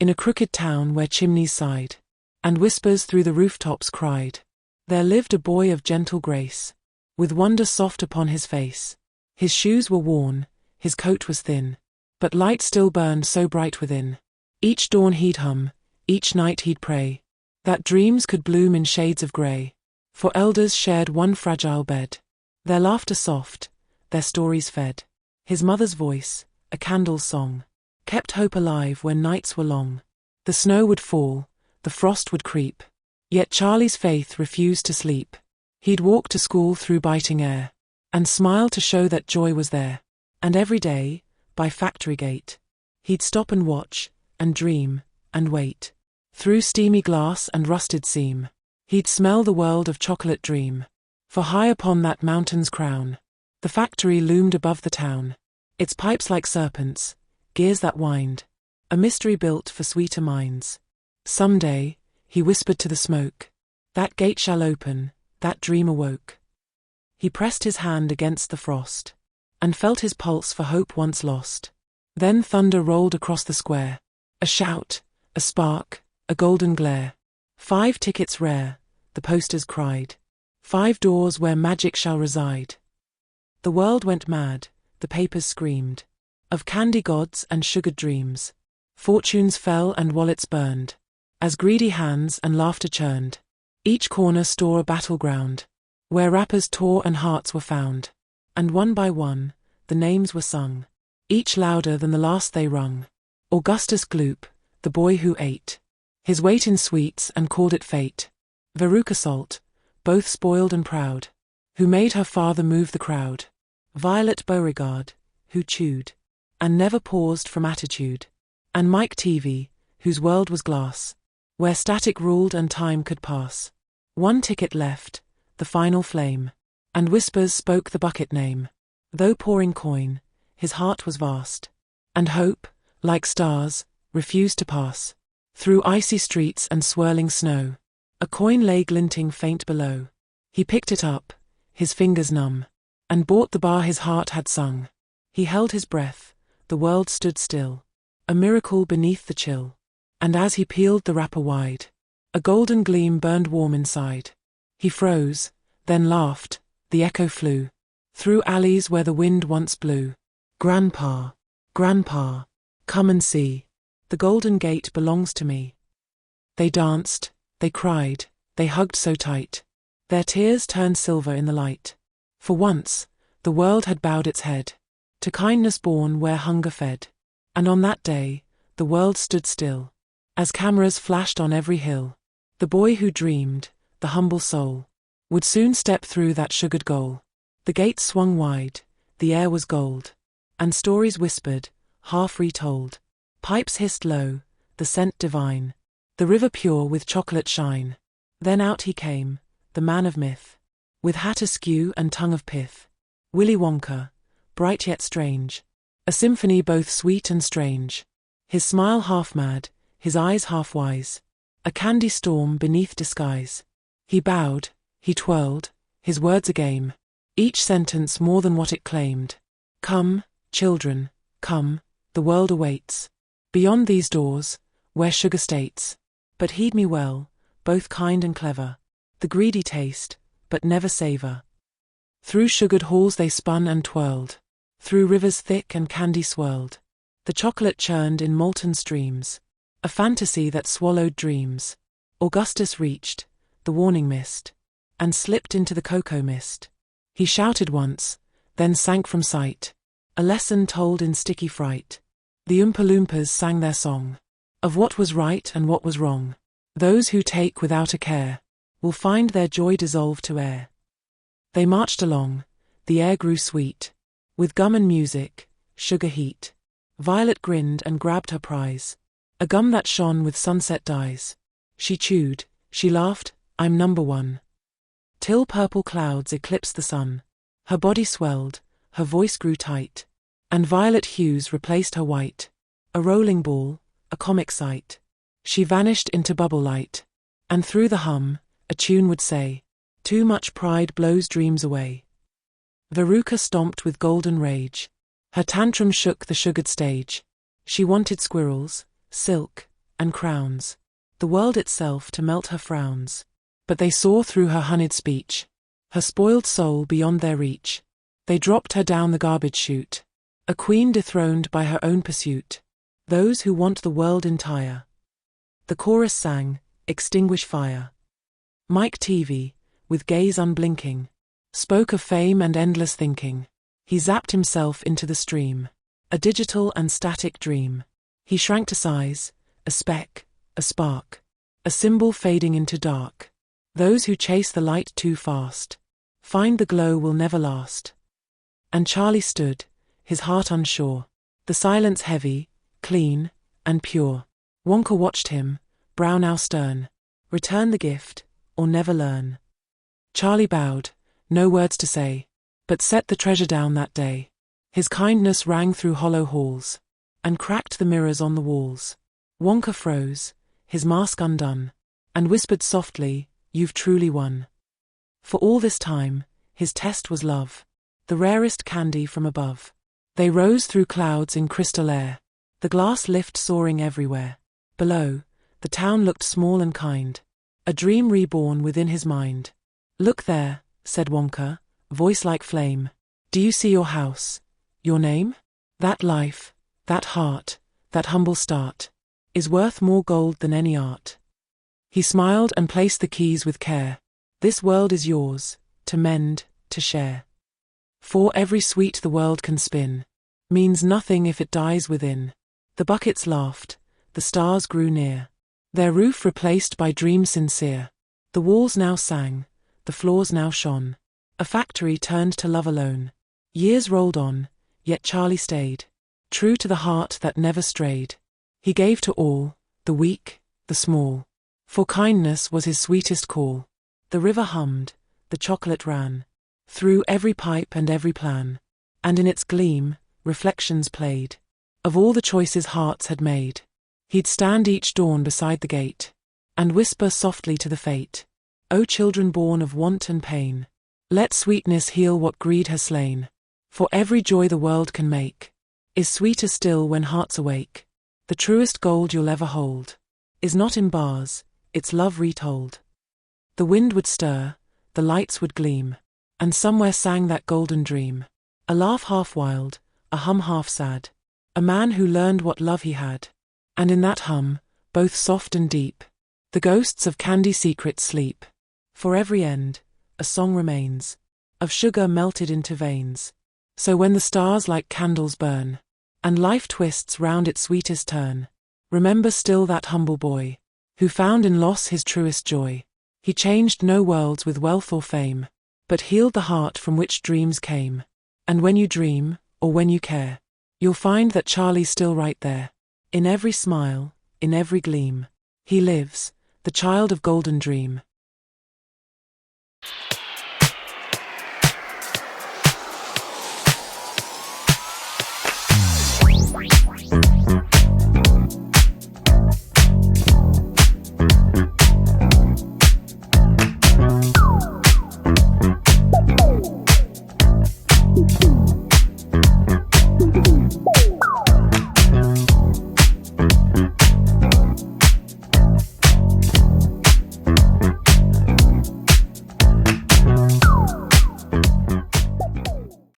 in a crooked town where chimneys sighed, and whispers through the rooftops cried, there lived a boy of gentle grace, with wonder soft upon his face. His shoes were worn, his coat was thin, but light still burned so bright within. Each dawn he'd hum, each night he'd pray, that dreams could bloom in shades of grey. For elders shared one fragile bed, their laughter soft, their stories fed. His mother's voice, a candle's song, kept hope alive when nights were long. The snow would fall, the frost would creep, yet Charlie's faith refused to sleep. He'd walk to school through biting air, and smile to show that joy was there. And every day, by factory gate, he'd stop and watch, and dream, and wait. Through steamy glass and rusted seam, he'd smell the world of chocolate dream. For high upon that mountain's crown, the factory loomed above the town, its pipes like serpents, gears that wind, a mystery built for sweeter minds. Some day, he whispered to the smoke, that gate shall open, that dream awoke. He pressed his hand against the frost, and felt his pulse for hope once lost. Then thunder rolled across the square, a shout, a spark, a golden glare. 5 tickets rare, the posters cried, 5 doors where magic shall reside. The world went mad, the papers screamed, of candy gods and sugared dreams. Fortunes fell and wallets burned, as greedy hands and laughter churned. Each corner store a battleground, where rappers tore and hearts were found. And one by one, the names were sung, each louder than the last they rung. Augustus Gloop, the boy who ate his weight in sweets and called it fate. Veruca Salt, both spoiled and proud, who made her father move the crowd. Violet Beauregard, who chewed and never paused from attitude. And Mike Teavee, whose world was glass, where static ruled and time could pass. 1 ticket left, the final flame, and whispers spoke the bucket name. Though pouring coin, his heart was vast, and hope, like stars, refused to pass. Through icy streets and swirling snow, a coin lay glinting faint below. He picked it up, his fingers numb, and bought the bar his heart had sung. He held his breath, the world stood still, a miracle beneath the chill. And as he peeled the wrapper wide, a golden gleam burned warm inside. He froze, then laughed, the echo flew through alleys where the wind once blew. Grandpa, Grandpa, come and see, the golden gate belongs to me. They danced, they cried, they hugged so tight, their tears turned silver in the light. For once, the world had bowed its head to kindness born where hunger fed. And on that day, the world stood still, as cameras flashed on every hill. The boy who dreamed, the humble soul, would soon step through that sugared goal. The gates swung wide, the air was gold, and stories whispered, half retold. Pipes hissed low, the scent divine, the river pure with chocolate shine. Then out he came, the man of myth, with hat askew and tongue of pith. Willy Wonka, bright yet strange, a symphony both sweet and strange. His smile half mad, his eyes half wise, a candy storm beneath disguise. He bowed, he twirled, his words a game, each sentence more than what it claimed. Come, children, come, the world awaits, beyond these doors, where sugar states. But heed me well, both kind and clever, the greedy taste, but never savor. Through sugared halls they spun and twirled, through rivers thick and candy swirled. The chocolate churned in molten streams, a fantasy that swallowed dreams. Augustus reached the warning mist, and slipped into the cocoa mist. He shouted once, then sank from sight, a lesson told in sticky fright. The Oompa Loompas sang their song, of what was right and what was wrong. Those who take without a care, will find their joy dissolve to air. They marched along, the air grew sweet, with gum and music, sugar heat. Violet grinned and grabbed her prize, a gum that shone with sunset dyes. She chewed, she laughed, I'm number one. Till purple clouds eclipsed the sun. Her body swelled, her voice grew tight, and violet hues replaced her white. A rolling ball, a comic sight. She vanished into bubble light, and through the hum, a tune would say, too much pride blows dreams away. Veruca stomped with golden rage. Her tantrum shook the sugared stage. She wanted squirrels, silk, and crowns, the world itself to melt her frowns. But they saw through her honeyed speech, her spoiled soul beyond their reach. They dropped her down the garbage chute, a queen dethroned by her own pursuit. Those who want the world entire. The chorus sang, extinguish fire. Mike TV, with gaze unblinking, spoke of fame and endless thinking. He zapped himself into the stream, a digital and static dream. He shrank to size, a speck, a spark, a symbol fading into dark. Those who chase the light too fast find the glow will never last. And Charlie stood, his heart unsure, the silence heavy, clean, and pure. Wonka watched him, brow now stern. Return the gift, or never learn. Charlie bowed, no words to say, but set the treasure down that day. His kindness rang through hollow halls, and cracked the mirrors on the walls. Wonka froze, his mask undone, and whispered softly, you've truly won. For all this time, his test was love, the rarest candy from above. They rose through clouds in crystal air, the glass lift soaring everywhere. Below, the town looked small and kind, a dream reborn within his mind. Look there, said Wonka, voice like flame. Do you see your house, your name? That life, that heart, that humble start, is worth more gold than any art. He smiled and placed the keys with care. This world is yours, to mend, to share. For every sweet the world can spin means nothing if it dies within. The buckets laughed, the stars grew near, their roof replaced by dreams sincere. The walls now sang, the floors now shone, a factory turned to love alone. Years rolled on, yet Charlie stayed, true to the heart that never strayed. He gave to all, the weak, the small, for kindness was his sweetest call. The river hummed, the chocolate ran, through every pipe and every plan, and in its gleam, reflections played, of all the choices hearts had made. He'd stand each dawn beside the gate, and whisper softly to the fate, O children born of want and pain, let sweetness heal what greed has slain. For every joy the world can make is sweeter still when hearts awake. The truest gold you'll ever hold is not in bars, it's love retold. The wind would stir, the lights would gleam, and somewhere sang that golden dream. A laugh half wild, a hum half sad, a man who learned what love he had. And in that hum, both soft and deep, the ghosts of candy secrets sleep. For every end, a song remains, of sugar melted into veins. So when the stars like candles burn, and life twists round its sweetest turn, remember still that humble boy, who found in loss his truest joy. He changed no worlds with wealth or fame, but healed the heart from which dreams came. And when you dream, or when you care, you'll find that Charlie's still right there. In every smile, in every gleam, he lives, the child of golden dream.